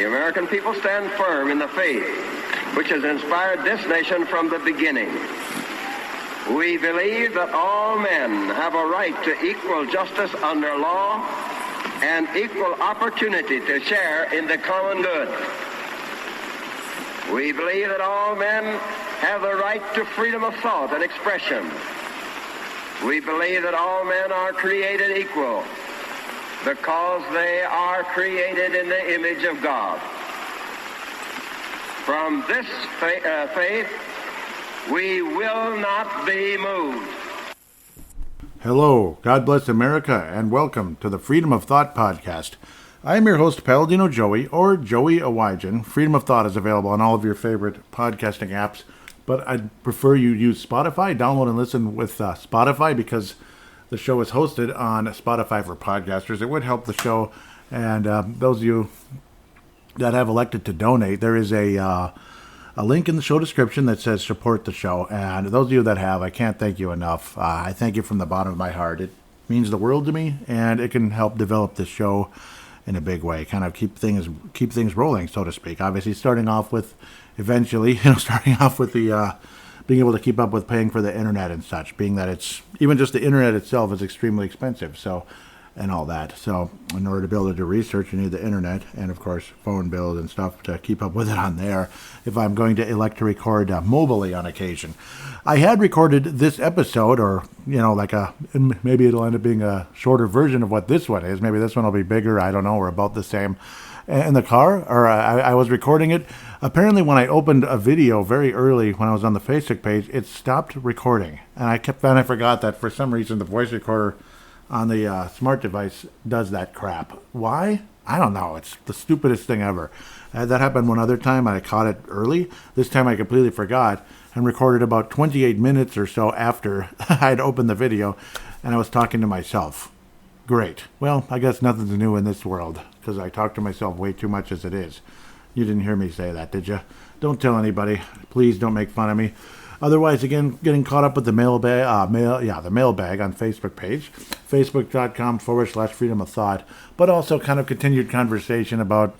the American people stand firm in the faith which has inspired this nation from the beginning. We believe that all men have a right to equal justice under law and equal opportunity to share in the common good. We believe that all men have the right to freedom of thought and expression. We believe that all men are created equal because they are created in the image of God. From this faith, we will not be moved. Hello, God bless America, and welcome to the Freedom of Thought podcast. I am your host, Paladino Joey, or Joey Awajan. Freedom of Thought is available on all of your favorite podcasting apps, but I'd prefer you use Spotify. Download and listen with Spotify because the show is hosted on Spotify for podcasters. It would help the show, and those of you that have elected to donate, there is a link in the show description that says support the show, and those of you that have, I can't thank you enough. I thank you from the bottom of my heart. It means the world to me, and it can help develop this show in a big way, kind of keep things rolling, so to speak. Obviously, starting off with the being able to keep up with paying for the internet and such, being that it's even just the internet itself is extremely expensive, and all that. So in order to be able to do research, you need the internet and, of course, phone bills and stuff to keep up with it on there if I'm going to elect to record mobily on occasion. I had recorded this episode, or, maybe it'll end up being a shorter version of what this one is. Maybe this one will be bigger, I don't know, or about the same, in the car, or I was recording it. Apparently, when I opened a video very early when I was on the Facebook page, it stopped recording. And I forgot that for some reason the voice recorder on the smart device does that crap. Why? I don't know. It's the stupidest thing ever. That happened one other time. I caught it early. This time I completely forgot and recorded about 28 minutes or so after I'd opened the video, and I was talking to myself. Great. Well, I guess nothing's new in this world because I talk to myself way too much as it is. You didn't hear me say that, did you? Don't tell anybody. Please don't make fun of me. Otherwise, again, getting caught up with the mailbag on Facebook page, facebook.com/freedom of thought, but also kind of continued conversation about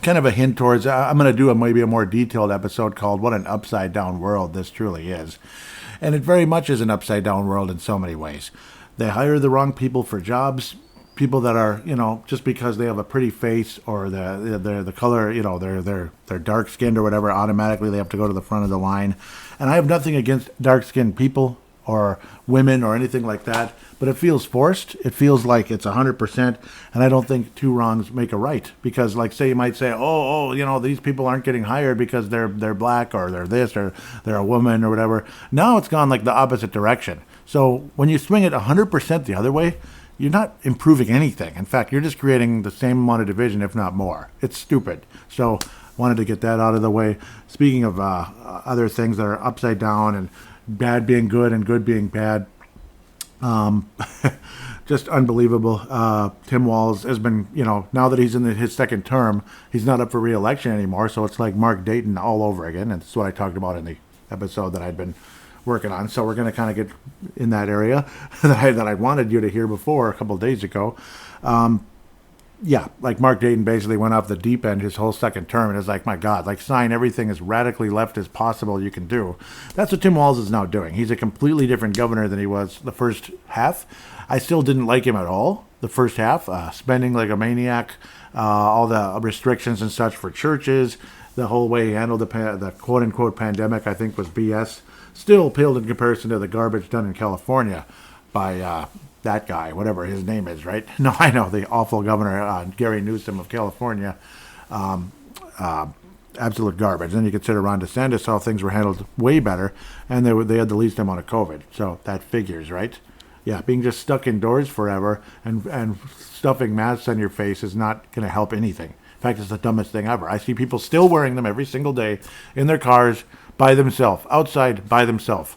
kind of a hint towards, I'm going to do maybe a more detailed episode called What an Upside Down World This Truly Is. And it very much is an upside down world in so many ways. They hire the wrong people for jobs. People that are, just because they have a pretty face or the color, they're dark skinned or whatever, automatically they have to go to the front of the line. And I have nothing against dark skinned people or women or anything like that, but it feels forced. It feels like it's 100%, and I don't think two wrongs make a right. Because, you might say, these people aren't getting hired because they're black or they're this or they're a woman or whatever. Now it's gone the opposite direction. So when you swing it 100% the other way, you're not improving anything. In fact, you're just creating the same amount of division, if not more. It's stupid. So wanted to get that out of the way. Speaking of other things that are upside down and bad being good and good being bad, just unbelievable. Tim Walz has been, now that he's in his second term, he's not up for re-election anymore. So it's like Mark Dayton all over again. And that's what I talked about in the episode that I'd been working on. So we're going to kind of get in that area that I wanted you to hear before a couple of days ago. Mark Dayton basically went off the deep end his whole second term, and it's my God, sign everything as radically left as possible you can do. That's what Tim Walz is now doing. He's a completely different governor than he was the first half. I still didn't like him at all the first half, spending like a maniac, all the restrictions and such for churches, the whole way he handled the quote-unquote pandemic, I think was BS. Still paled in comparison to the garbage done in California by that guy, whatever his name is, right? No, I know, the awful governor, Gary Newsom of California. Absolute garbage. Then you consider Ron DeSantis, how things were handled way better, and they had the least amount of COVID. So that figures, right? Yeah, being just stuck indoors forever and stuffing masks on your face is not going to help anything. In fact, it's the dumbest thing ever. I see people still wearing them every single day in their cars, by themselves, outside by themselves.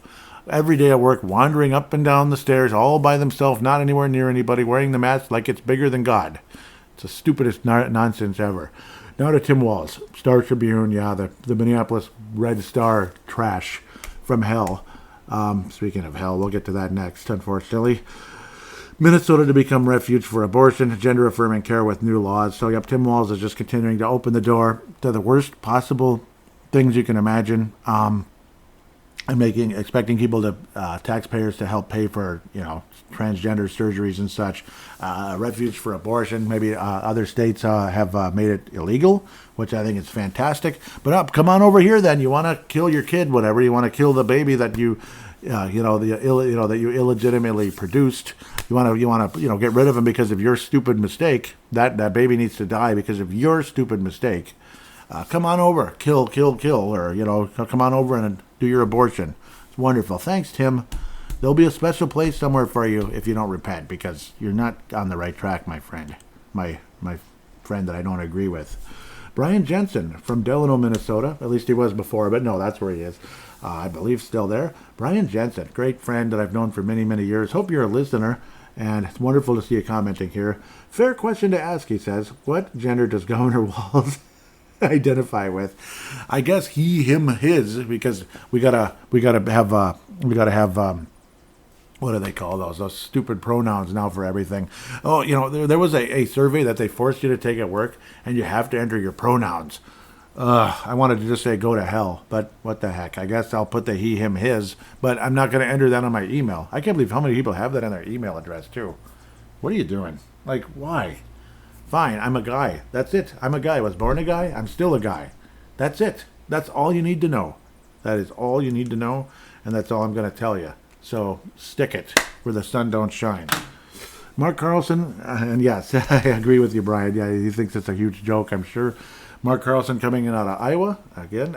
Every day at work, wandering up and down the stairs all by themselves, not anywhere near anybody, wearing the mask like it's bigger than God. It's the stupidest nonsense ever. Now to Tim Walz, Star Tribune, the Minneapolis Red Star trash from hell. Speaking of hell, we'll get to that next, unfortunately. Minnesota to become refuge for abortion, gender-affirming care with new laws. So, yep, Tim Walz is just continuing to open the door to the worst possible things you can imagine, and expecting people to, taxpayers to help pay for, transgender surgeries and such. Refuge for abortion. Maybe other states have made it illegal, which I think is fantastic. But come on over here then. You want to kill your kid, whatever. You want to kill the baby that that you illegitimately produced. You want to get rid of him because of your stupid mistake. That baby needs to die because of your stupid mistake. Come on over, kill, or come on over and do your abortion. It's wonderful. Thanks, Tim. There'll be a special place somewhere for you if you don't repent, because you're not on the right track, my friend. My friend that I don't agree with. Brian Jensen from Delano, Minnesota. At least he was before, but no, that's where he is. I believe still there. Brian Jensen, great friend that I've known for many, many years. Hope you're a listener, and it's wonderful to see you commenting here. Fair question to ask, he says. What gender does Governor Walz identify with? I guess he, him, his, because we gotta have what do they call those stupid pronouns now for everything. Oh, there was a survey that they forced you to take at work, and you have to enter your pronouns. I wanted to just say go to hell, but what the heck. I guess I'll put the he, him, his, but I'm not going to enter that on my email. I can't believe how many people have that on their email address too. What are you doing? Like, why? Fine, I'm a guy. That's it. I'm a guy. I was born a guy. I'm still a guy. That's it. That's all you need to know. That is all you need to know, and that's all I'm going to tell you. So stick it where the sun don't shine. Mark Carlson, and yes, I agree with you, Brian. Yeah, he thinks it's a huge joke, I'm sure. Mark Carlson coming in out of Iowa, again.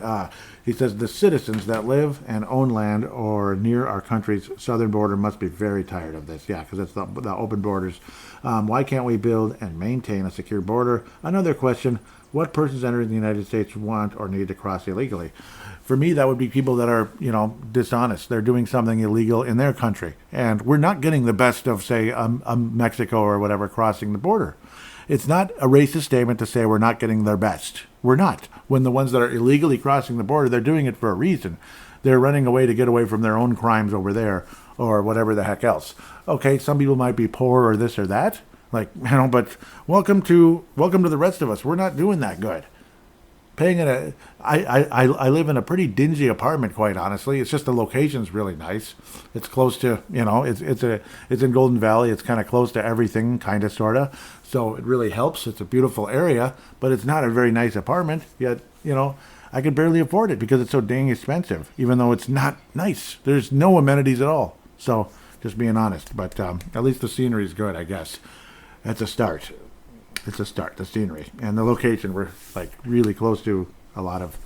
He says the citizens that live and own land or near our country's southern border must be very tired of this. Yeah, because it's the open borders. Why can't we build and maintain a secure border? Another question, what persons entering the United States want or need to cross illegally? For me, that would be people that are, dishonest. They're doing something illegal in their country. And we're not getting the best of, say, Mexico or whatever crossing the border. It's not a racist statement to say we're not getting their best. We're not. When the ones that are illegally crossing the border, they're doing it for a reason. They're running away to get away from their own crimes over there or whatever the heck else. Okay, some people might be poor or this or that. But welcome to the rest of us. We're not doing that good. I live in a pretty dingy apartment, quite honestly. It's just the location's really nice. It's close to, it's in Golden Valley. It's kind of close to everything, kind of, sort of. So it really helps. It's a beautiful area, but it's not a very nice apartment. Yet, I could barely afford it because it's so dang expensive, even though it's not nice. There's no amenities at all. So just being honest, but at least the scenery is good, I guess. That's a start. It's a start, the scenery. And the location, we're really close to a lot of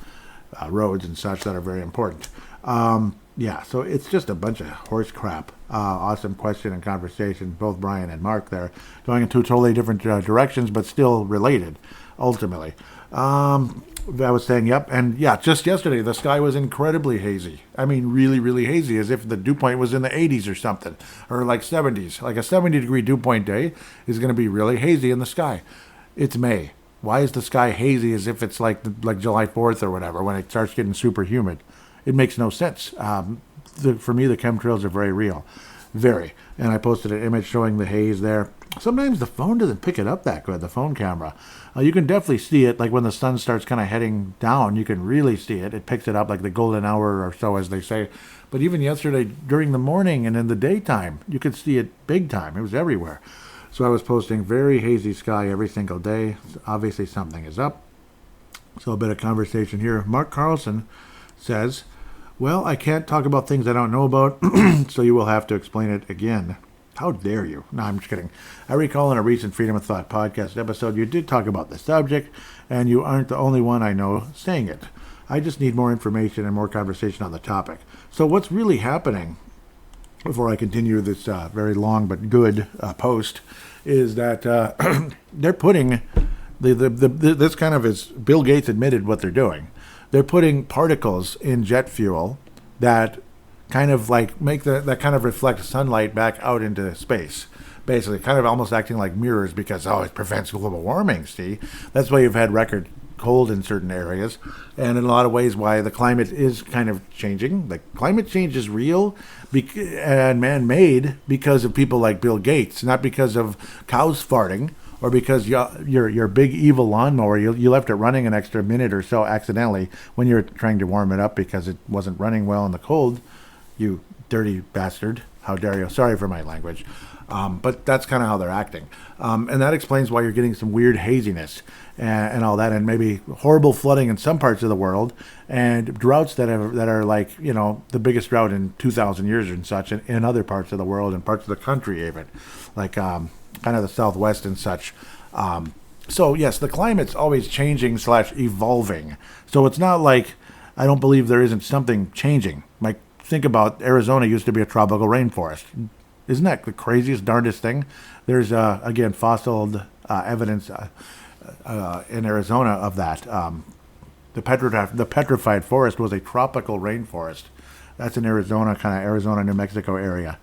roads and such that are very important. So it's just a bunch of horse crap. Awesome question and conversation, both Brian and Mark there, going in two totally different directions, but still related, ultimately. I was saying, yep, and yeah, just yesterday, the sky was incredibly hazy. I mean, really, really hazy, as if the dew point was in the 80s or something, or 70s. Like a 70-degree dew point day is going to be really hazy in the sky. It's May. Why is the sky hazy as if it's like July 4th or whatever, when it starts getting super humid? It makes no sense. For me, the chemtrails are very real. Very. And I posted an image showing the haze there. Sometimes the phone doesn't pick it up that good, the phone camera. You can definitely see it, like when the sun starts kind of heading down, you can really see it. It picks it up like the golden hour or so, as they say. But even yesterday, during the morning and in the daytime, you could see it big time. It was everywhere. So I was posting very hazy sky every single day. Obviously something is up. So a bit of conversation here. Mark Carlson says, well, I can't talk about things I don't know about, so you will have to explain it again. How dare you? No, I'm just kidding. I recall in a recent Freedom of Thought podcast episode, you did talk about the subject, and you aren't the only one I know saying it. I just need more information and more conversation on the topic. So what's really happening, before I continue this very long but good post, is that they're putting, this kind of is, Bill Gates admitted what they're doing. They're putting particles in jet fuel that kind of make that kind of reflect sunlight back out into space. Basically, kind of almost acting like mirrors because, it prevents global warming, see? That's why you've had record cold in certain areas, and in a lot of ways why the climate is kind of changing. Like climate change is real and man-made because of people like Bill Gates, not because of cows farting or because your big evil lawnmower, you left it running an extra minute or so accidentally when you were trying to warm it up because it wasn't running well in the cold. You dirty bastard. How dare you? Sorry for my language. But that's kind of how they're acting. And that explains why you're getting some weird haziness and all that, and maybe horrible flooding in some parts of the world, and droughts that are like, the biggest drought in 2,000 years and such in other parts of the world and parts of the country even, like kind of the Southwest and such. So, yes, the climate's always changing / evolving. So it's not like I don't believe there isn't something changing. Like, think about Arizona used to be a tropical rainforest. Isn't that the craziest, darndest thing? There's, again, fossil evidence in Arizona of that. The petrified forest was a tropical rainforest. That's in Arizona, kind of Arizona, New Mexico area.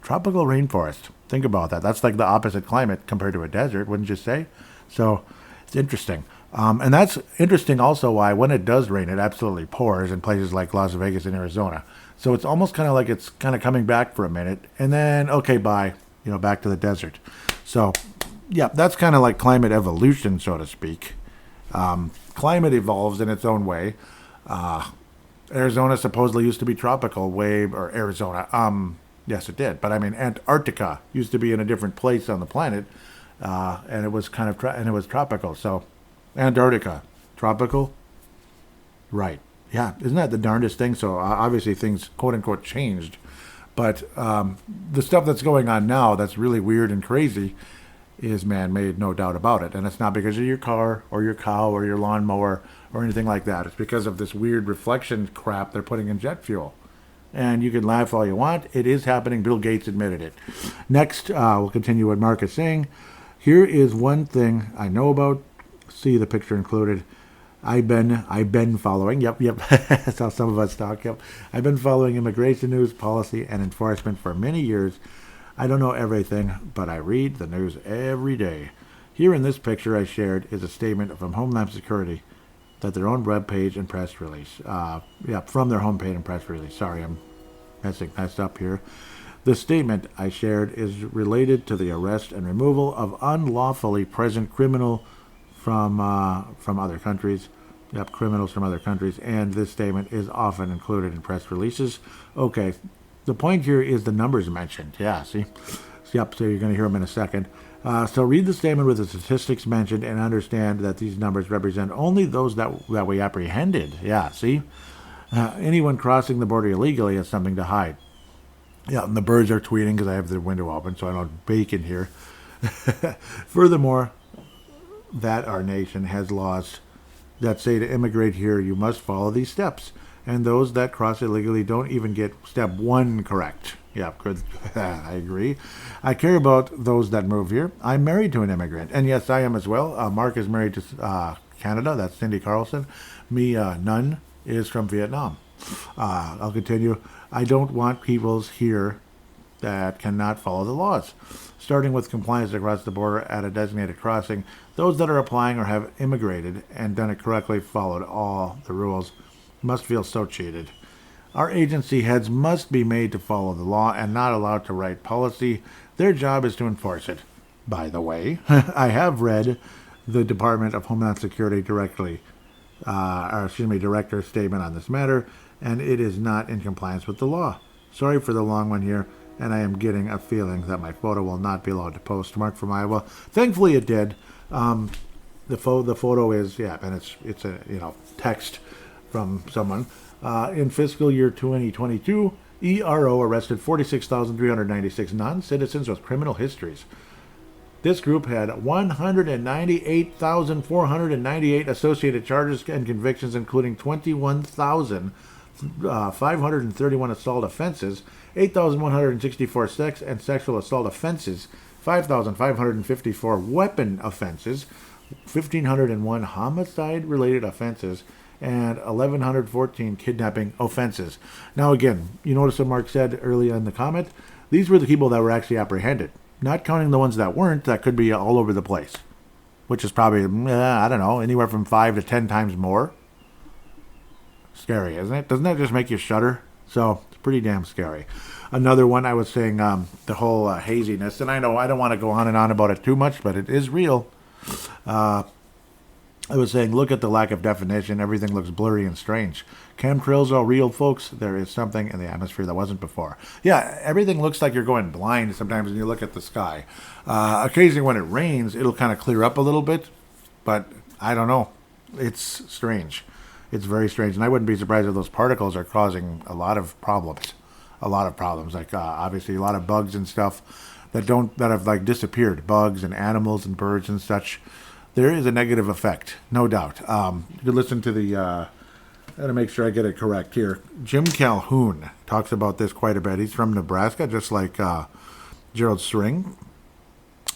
Tropical rainforest. Think about that. That's like the opposite climate compared to a desert, wouldn't you say? So it's interesting. And that's interesting also why when it does rain, it absolutely pours in places like Las Vegas and Arizona. So it's almost kind of like it's kind of coming back for a minute, and then, okay, bye, back to the desert. So, yeah, that's kind of like climate evolution, so to speak. Climate evolves in its own way. Arizona supposedly used to be tropical, or Arizona. Yes, it did. But I mean, Antarctica used to be in a different place on the planet, and it was kind of it was tropical. So, Antarctica, tropical, right? Yeah, isn't that the darndest thing? So obviously things, quote unquote, changed. But the stuff that's going on now that's really weird and crazy is man-made, no doubt about it. And it's not because of your car or your cow or your lawnmower or anything like that. It's because of this weird reflection crap they're putting in jet fuel. And you can laugh all you want. It is happening. Bill Gates admitted it. Next, we'll continue what Mark is saying. Here is one thing I know about. See the picture included. I've been following. Yep. That's how some of us talk. Yep. I've been following immigration news, policy, and enforcement for many years. I don't know everything, but I read the news every day. Here in this picture I shared is a statement from Homeland Security that their own webpage and press release. From their homepage and press release. Sorry, I'm messed up here. The statement I shared is related to the arrest and removal of unlawfully present criminal from other countries. Yep, criminals from other countries. And this statement is often included in press releases. Okay, the point here is the numbers mentioned. Yeah, see? Yep, so you're going to hear them in a second. So read the statement with the statistics mentioned and understand that these numbers represent only those that we apprehended. Yeah, see? Anyone crossing the border illegally has something to hide. Yeah, and the birds are tweeting because I have the window open so I don't bake in here. Furthermore, that our nation has laws that say to immigrate here you must follow these steps, and those that cross illegally don't even get step 1 correct. Yeah, good. I agree. I care about those that move here. I'm married to an immigrant, and yes, I am as well. Mark is married to Canada. That's Cindy Carlson. Me, none, is from Vietnam. I'll continue. I don't want peoples here that cannot follow the laws. Starting with compliance across the border at a designated crossing, those that are applying or have immigrated and done it correctly, followed all the rules, must feel so cheated. Our agency heads must be made to follow the law and not allowed to write policy. Their job is to enforce it. By the way, I have read the Department of Homeland Security director's statement on this matter, and it is not in compliance with the law. Sorry for the long one here, and I am getting a feeling that my photo will not be allowed to post. Mark from Iowa. Thankfully, it did. The photo is, and it's a text from someone. In fiscal year 2022, ERO arrested 46,396 non-citizens with criminal histories. This group had 198,498 associated charges and convictions, including 21,531 assault offenses, 8,164 sex and sexual assault offenses, 5,554 weapon offenses, 1,501 homicide-related offenses, and 1,114 kidnapping offenses. Now again, you notice what Mark said earlier in the comment? These were the people that were actually apprehended, not counting the ones that weren't, that could be all over the place. which is probably, I don't know, anywhere from 5 to 10 times more. Scary, isn't it? Doesn't that just make you shudder? So it's pretty damn scary. Another one, I was saying the whole haziness, and I know I don't want to go on and on about it too much, but it is real. I was saying, look at the lack of definition. Everything looks blurry and strange. Chemtrails are real, folks. There is something in the atmosphere that wasn't before. Yeah, everything looks like you're going blind sometimes when you look at the sky. Occasionally when it rains, it'll kind of clear up a little bit, but I don't know. It's strange. It's very strange, and I wouldn't be surprised if those particles are causing a lot of problems. Like obviously a lot of bugs and stuff that have like disappeared. Bugs and animals and birds and such. There is a negative effect, no doubt. You could listen to the. I gotta make sure I get it correct here. Jim Calhoun talks about this quite a bit. He's from Nebraska, just like Gerald String.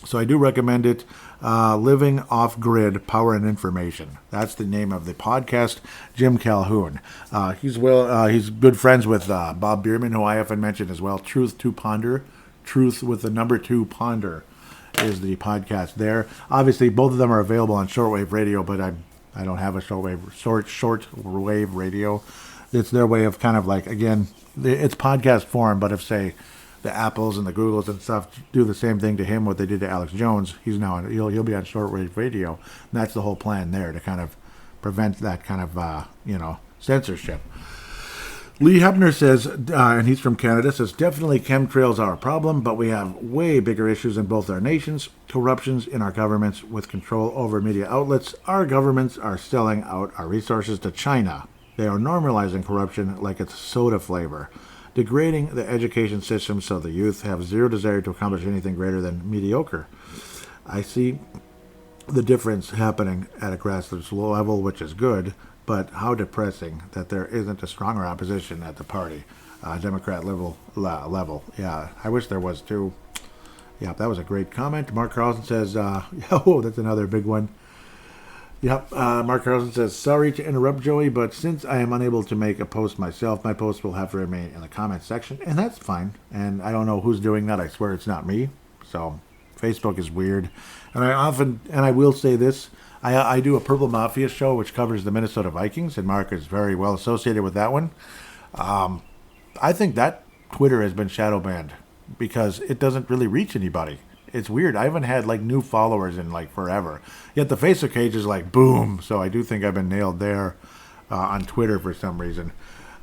So I do recommend it. Living Off-Grid Power and Information. That's the name of the podcast. Jim Calhoun. He's good friends with Bob Bierman, who I often mention as well. Truth to Ponder. Truth with the number 2 Ponder is the podcast there. Obviously, both of them are available on shortwave radio, but I don't have a shortwave radio. It's their way of kind of like, again, it's podcast form, but if, say, the Apples and the Googles and stuff do the same thing to him, what they did to Alex Jones, he'll be on shortwave radio. And that's the whole plan there, to kind of prevent that kind of, censorship. Lee Hebner says, and he's from Canada, says, definitely chemtrails are a problem, but we have way bigger issues in both our nations. Corruptions in our governments with control over media outlets. Our governments are selling out our resources to China. They are normalizing corruption like it's soda flavor, degrading the education system so the youth have zero desire to accomplish anything greater than mediocre. I see the difference happening at a grassroots level, which is good, but how depressing that there isn't a stronger opposition at the party, Democrat level. Yeah, I wish there was too. Yeah, that was a great comment. Mark Carlson says, oh, that's another big one. Yep, Mark Carlson says, sorry to interrupt, Joey, but since I am unable to make a post myself, my post will have to remain in the comments section, and that's fine. And I don't know who's doing that. I swear it's not me. So Facebook is weird. And I will say this, I do a Purple Mafia show which covers the Minnesota Vikings, and Mark is very well associated with that one. I think that Twitter has been shadow banned because it doesn't really reach anybody. It's weird. I haven't had like new followers in like forever. Yet the Facebook page is like boom. So I do think I've been nailed there on Twitter for some reason.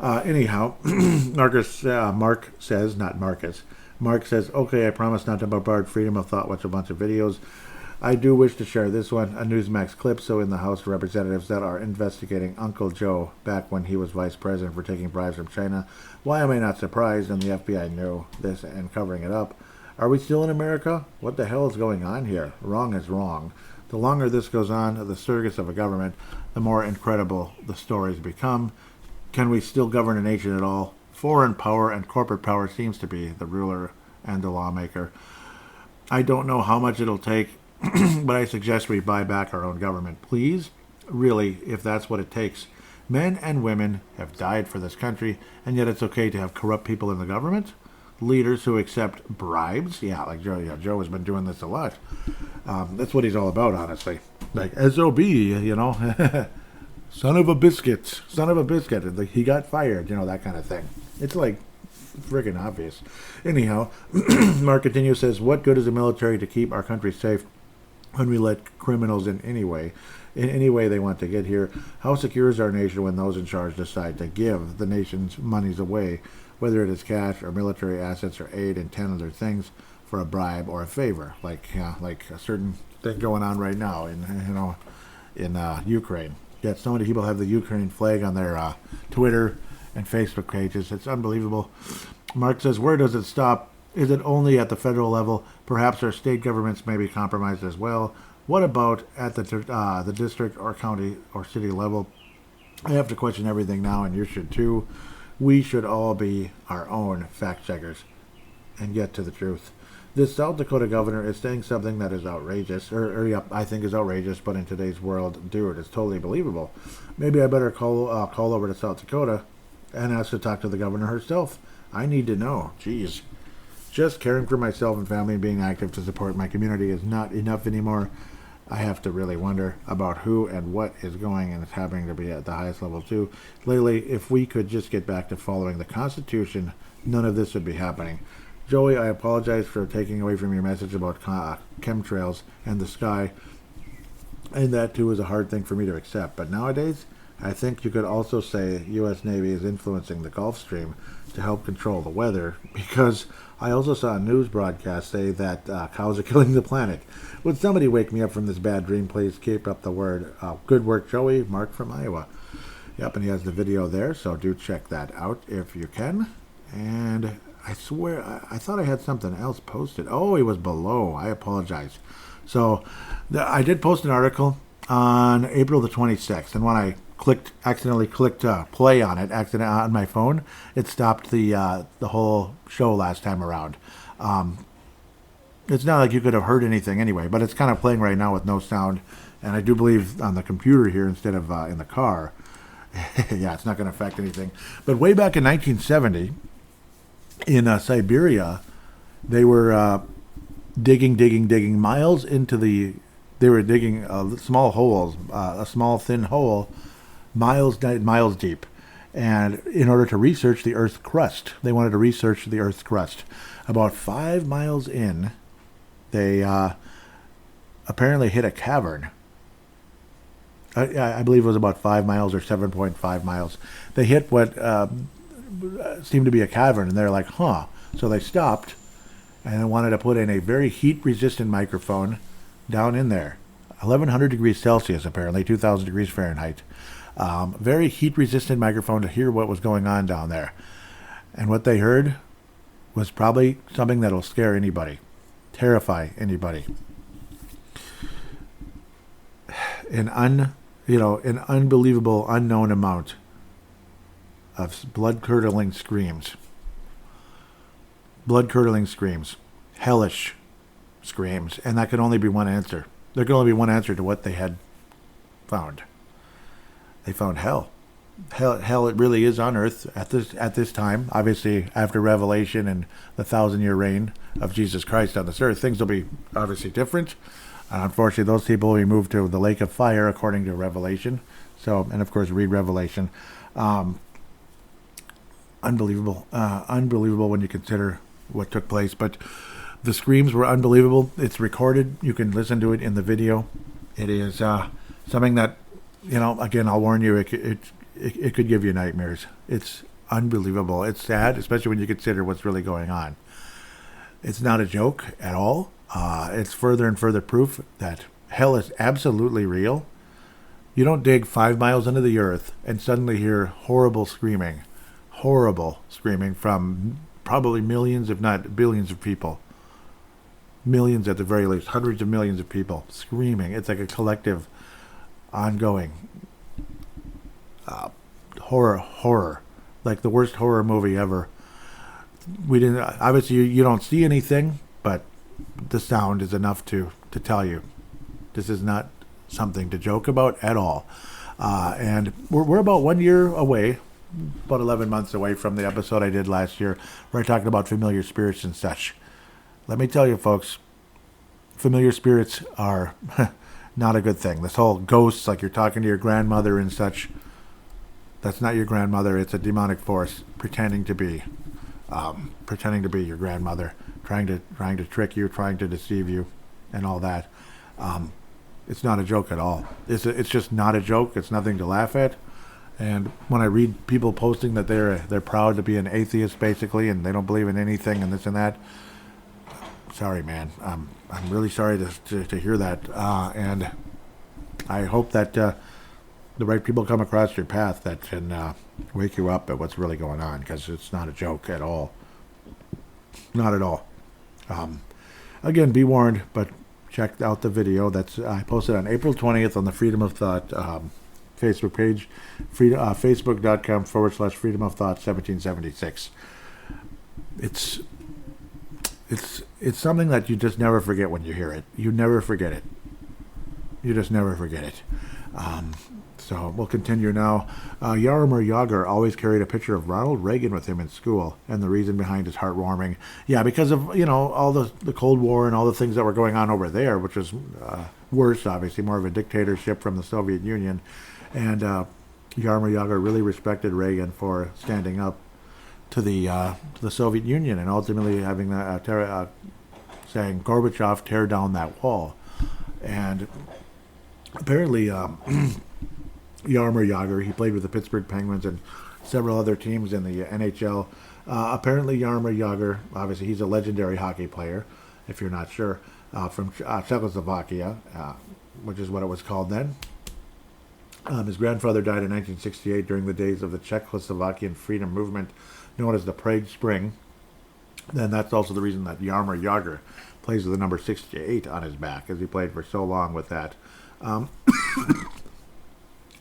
Anyhow, Mark says, not Marcus. Mark says, okay, I promise not to bombard freedom of thought with a bunch of videos. I do wish to share this one, a Newsmax clip. So in the House of Representatives that are investigating Uncle Joe back when he was vice president for taking bribes from China. Why am I not surprised? And the FBI knew this and covering it up. Are we still in America? What the hell is going on here? Wrong is wrong. The longer this goes on, the circus of a government, the more incredible the stories become. Can we still govern a nation at all? Foreign power and corporate power seems to be the ruler and the lawmaker. I don't know how much it'll take, but I suggest we buy back our own government, please. Really, if that's what it takes. Men and women have died for this country, and yet it's okay to have corrupt people in the government? Leaders who accept bribes? Yeah, like Joe. Yeah, Joe has been doing this a lot. That's what he's all about, honestly. Like, SOB, son of a biscuit. He got fired, that kind of thing. It's like freaking obvious. Anyhow, Mark continues, says, what good is the military to keep our country safe when we let criminals in any way they want to get here? How secure is our nation when those in charge decide to give the nation's monies away, whether it is cash or military assets or aid and 10 other things for a bribe or a favor, like a certain thing going on right now in Ukraine. Yet so many people have the Ukraine flag on their Twitter and Facebook pages. It's unbelievable. Mark says, where does it stop? Is it only at the federal level? Perhaps our state governments may be compromised as well. What about at the district or county or city level? I have to question everything now, and you should too. We should all be our own fact checkers and get to the truth. This South Dakota governor is saying something that is outrageous, I think is outrageous, but in today's world, dude, it's totally believable. Maybe I better call over to South Dakota and ask to talk to the governor herself. I need to know. Jeez. Just caring for myself and family and being active to support my community is not enough anymore. I have to really wonder about who and what is going and it's happening to be at the highest level too. Lately, if we could just get back to following the Constitution, none of this would be happening. Joey, I apologize for taking away from your message about chemtrails and the sky, and that too is a hard thing for me to accept. But nowadays, I think you could also say U.S. Navy is influencing the Gulf Stream to help control the weather, because I also saw a news broadcast say that cows are killing the planet. Would somebody wake me up from this bad dream, please? Keep up the word. Good work, Joey. Mark from Iowa. Yep, and he has the video there, so do check that out if you can. And I swear, I thought I had something else posted. Oh, it was below. I apologize. So I did post an article on April the 26th, and when I accidentally clicked play on it on my phone, it stopped the whole show last time around. It's not like you could have heard anything anyway, but it's kind of playing right now with no sound, and I do believe on the computer here instead of in the car. Yeah, it's not going to affect anything. But way back in 1970, in Siberia, they were digging miles into the. They were digging small holes, a small thin hole, miles deep, and in order to research the Earth's crust, they wanted to research the Earth's crust. About 5 miles in, they apparently hit a cavern. I believe it was about 5 miles or 7.5 miles. They hit what seemed to be a cavern, and they're like, huh. So they stopped and wanted to put in a very heat-resistant microphone down in there. 1100 degrees Celsius, apparently, 2000 degrees Fahrenheit. Very heat-resistant microphone to hear what was going on down there. And what they heard was probably something that'll scare anybody, terrify anybody. An unbelievable, unknown amount of blood-curdling screams. Blood-curdling screams. Hellish screams. And that could only be one answer. There could only be one answer to what they had found. They found hell. Hell, it really is on earth at this time. Obviously, after Revelation and the 1,000-year reign of Jesus Christ on this earth, things will be obviously different. Unfortunately, those people will be moved to the lake of fire, according to Revelation. So, and of course, read Revelation. Unbelievable when you consider what took place. But the screams were unbelievable. It's recorded. You can listen to it in the video. It is something that, again, I'll warn you, it could give you nightmares. It's unbelievable. It's sad, especially when you consider what's really going on. It's not a joke at all. It's further and further proof that hell is absolutely real. You don't dig 5 miles into the earth and suddenly hear horrible screaming from probably millions, if not billions of people. Millions at the very least, hundreds of millions of people screaming. It's like a collective, ongoing horror, like the worst horror movie ever. We didn't, obviously you don't see anything, but the sound is enough to tell you this is not something to joke about at all. And we're about 1 year away, about 11 months away from the episode I did last year where I talked about familiar spirits and such. Let me tell you, folks, familiar spirits are not a good thing. This whole ghosts, like you're talking to your grandmother and such, that's not your grandmother. It's a demonic force pretending to be your grandmother, trying to trick you, trying to deceive you, and all that. It's not a joke at all. It's just not a joke. It's nothing to laugh at. And when I read people posting that they're proud to be an atheist, basically, and they don't believe in anything and this and that, sorry, man. I'm really sorry to hear that. And I hope that the right people come across your path that can wake you up at what's really going on, because it's not a joke at all. Not at all. Again, be warned, but check out the video that's I posted on April 20th on the Freedom of Thought Facebook page, facebook.com/Freedom of Thought 1776. It's something that you just never forget when you hear it. You never forget it. You just never forget it. So we'll continue now. Yaromir Yager always carried a picture of Ronald Reagan with him in school, and the reason behind is heartwarming. Yeah, because of all the Cold War and all the things that were going on over there, which was worse, obviously, more of a dictatorship from the Soviet Union. And Yaromir Yager really respected Reagan for standing up to the Soviet Union and ultimately having saying, Gorbachev, tear down that wall. And apparently, Yaromir Yager, he played with the Pittsburgh Penguins and several other teams in the NHL. Apparently, Yaromir Yager, obviously, he's a legendary hockey player, if you're not sure, from Czechoslovakia, which is what it was called then. His grandfather died in 1968 during the days of the Czechoslovakian freedom movement, known as the Prague Spring. Then that's also the reason that Yaromir Yager plays with the number 68 on his back, as he played for so long with that.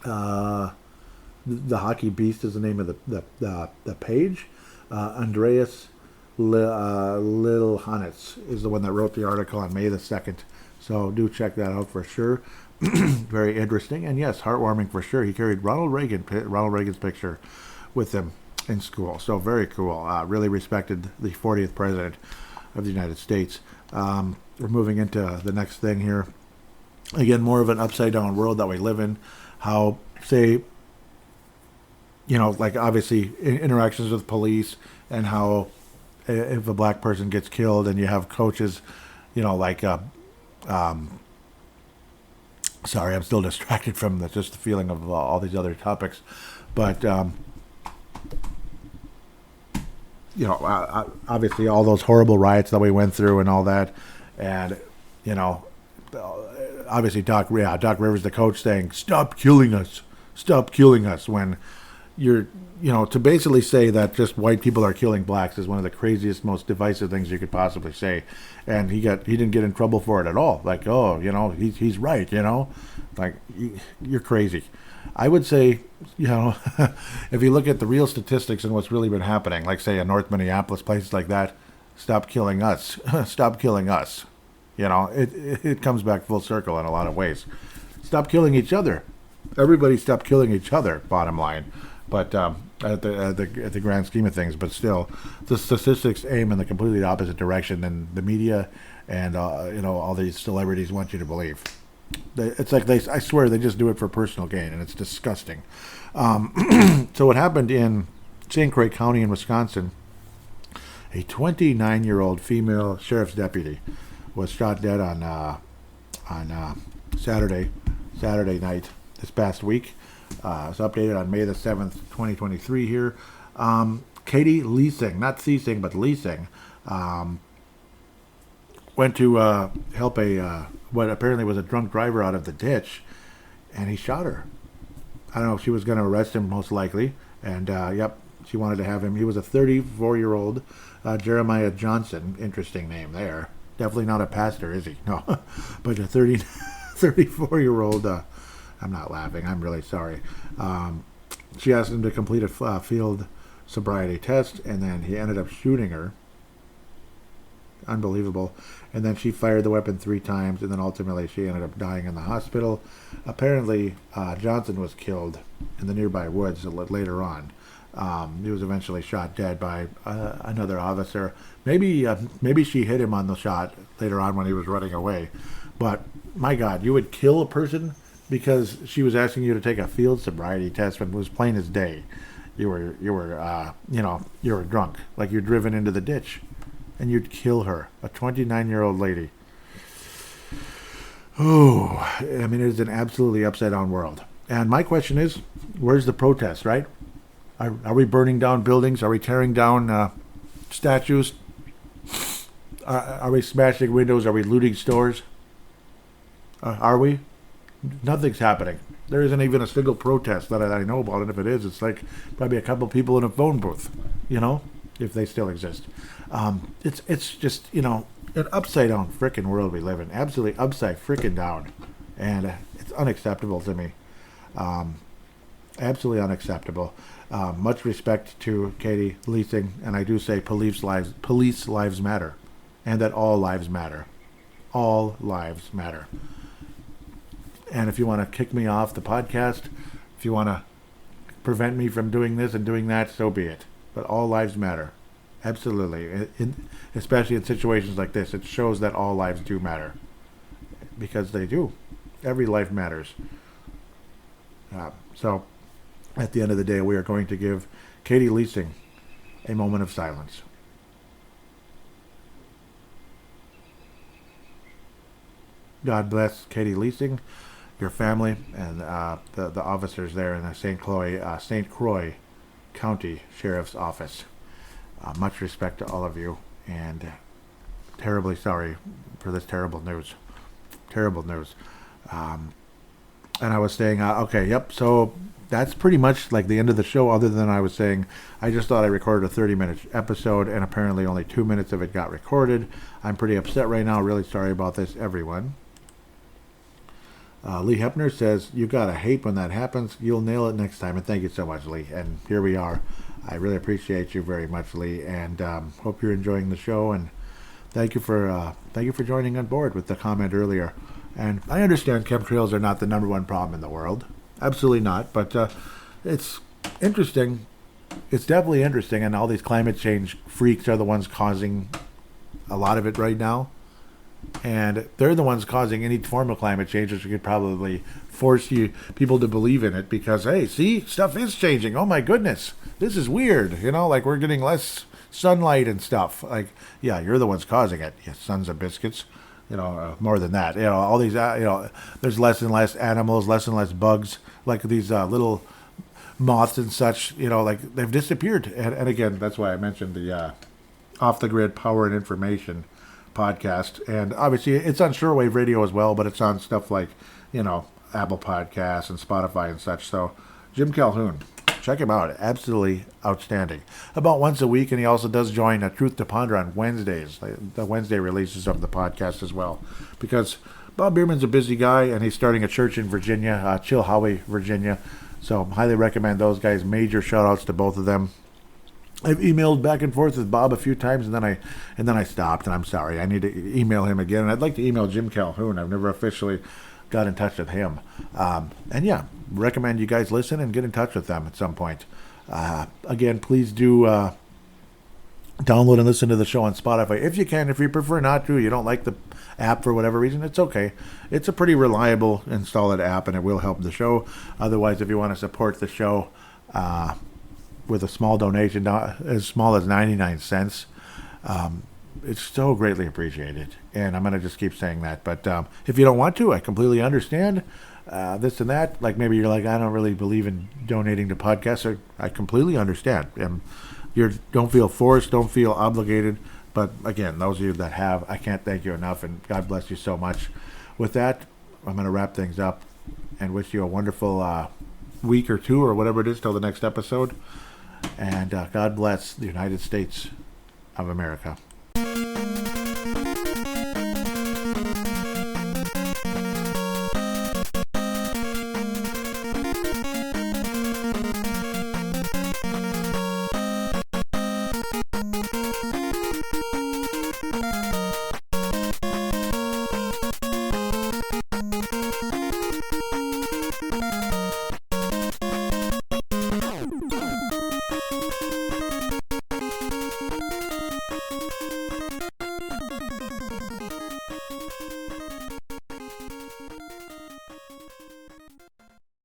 The Hockey Beast is the name of the page. Andreas Lilhanitz is the one that wrote the article on May the 2nd. So do check that out for sure. Very interesting. And yes, heartwarming for sure. He carried Ronald Reagan's picture with him in school. So very cool. Really respected the 40th president of the United States. We're moving into the next thing here. Again, more of an upside down world that we live in. How, say, like obviously interactions with police, and how if a black person gets killed and you have coaches, like, sorry, I'm still distracted from just the feeling of all these other topics. But, obviously all those horrible riots that we went through and all that. And, obviously Doc Rivers, the coach, saying, stop killing us, when you're, to basically say that just white people are killing blacks is one of the craziest, most divisive things you could possibly say. And he didn't get in trouble for it at all. Like, oh, he's right, like, you're crazy. I would say, if you look at the real statistics and what's really been happening, like say in North Minneapolis, places like that, stop killing us, stop killing us. It comes back full circle in a lot of ways. Stop killing each other. Everybody stop killing each other, bottom line. But at the grand scheme of things, but still, the statistics aim in the completely opposite direction than the media and all these celebrities want you to believe. It's like I swear they just do it for personal gain, and it's disgusting. So what happened in St. Croix County in Wisconsin, a 29-year-old female sheriff's deputy was shot dead on Saturday night this past week. It's updated on May the 7th, 2023 here. Katie Leasing, not Ceasing, but Leasing, went to help what apparently was a drunk driver out of the ditch, and he shot her. I don't know if she was going to arrest him, most likely. And, she wanted to have him. He was a 34-year-old Jeremiah Johnson. Interesting name there. Definitely not a pastor, is he? No. But a 34-year-old... I'm not laughing. I'm really sorry. She asked him to complete a field sobriety test, and then he ended up shooting her. Unbelievable. And then she fired the weapon 3 times, and then ultimately she ended up dying in the hospital. Apparently, Johnson was killed in the nearby woods later on. He was eventually shot dead by another officer. Maybe she hit him on the shot later on when he was running away. But my God, you would kill a person because she was asking you to take a field sobriety test when it was plain as day. You were drunk, like you're driven into the ditch, and you'd kill her, a 29-year-old lady. Oh, I mean, it is an absolutely upside-down world. And my question is, where's the protest, right? Are we burning down buildings? Are we tearing down statues? Are we smashing windows? Are we looting stores? Are we? Nothing's happening. There isn't even a single protest that I know about, and if it is, it's like probably a couple people in a phone booth, if they still exist. It's just, an upside-down frickin' world we live in. Absolutely upside frickin' down. And it's unacceptable to me. Absolutely unacceptable. Much respect to Katie Leasing, and I do say police lives matter, and that all lives matter. All lives matter. And if you want to kick me off the podcast, if you want to prevent me from doing this and doing that, so be it. But all lives matter. Absolutely. Especially in situations like this, it shows that all lives do matter. Because they do. Every life matters. So, at the end of the day, we are going to give Katie Leasing a moment of silence. God bless Katie Leasing, your family, and the officers there in the St. Croix County Sheriff's Office. Much respect to all of you, and terribly sorry for this terrible news. Terrible news. And I was saying, so that's pretty much like the end of the show, other than I was saying, I just thought I recorded a 30-minute episode, and apparently only 2 minutes of it got recorded. I'm pretty upset right now. Really sorry about this, everyone. Lee Hepner says, you gotta hate when that happens. You'll nail it next time. And thank you so much, Lee. And here we are. I really appreciate you very much, Lee. And hope you're enjoying the show. And thank you for joining on board with the comment earlier. And I understand chemtrails are not the number one problem in the world. Absolutely not. But it's interesting. It's definitely interesting. And all these climate change freaks are the ones causing a lot of it right now. And they're the ones causing any form of climate change, which could probably force people to believe in it because, hey, see, stuff is changing. Oh, my goodness. This is weird. Like we're getting less sunlight and stuff. Like, yeah, you're the ones causing it. You sons of biscuits. More than that. All these, there's less and less animals, less and less bugs, like these little moths and such, like they've disappeared. And again, that's why I mentioned the Off the Grid Power and Information podcast, and obviously it's on shortwave radio as well, but it's on stuff like Apple Podcasts and Spotify and such. So Jim Calhoun, check him out, absolutely outstanding, about once a week. And he also does join Truth to Ponder on Wednesdays, the Wednesday releases of the podcast as well, because Bob Bierman's a busy guy and he's starting a church in Virginia, Chilhowie, Virginia. So highly recommend those guys. Major shout outs to both of them. I've emailed back and forth with Bob a few times, and then I stopped, and I'm sorry. I need to email him again, and I'd like to email Jim Calhoun. I've never officially got in touch with him. And yeah, recommend you guys listen and get in touch with them at some point. Again, please do download and listen to the show on Spotify if you can. If you prefer not to, you don't like the app for whatever reason, it's okay. It's a pretty reliable and solid app, and it will help the show. Otherwise, if you want to support the show, with a small donation, as small as 99 cents. It's so greatly appreciated. And I'm going to just keep saying that. But if you don't want to, I completely understand this and that. Like maybe you're like, I don't really believe in donating to podcasts. I completely understand. Don't feel forced, don't feel obligated. But again, those of you that have, I can't thank you enough. And God bless you so much. With that, I'm going to wrap things up and wish you a wonderful week or two or whatever it is till the next episode. And God bless the United States of America.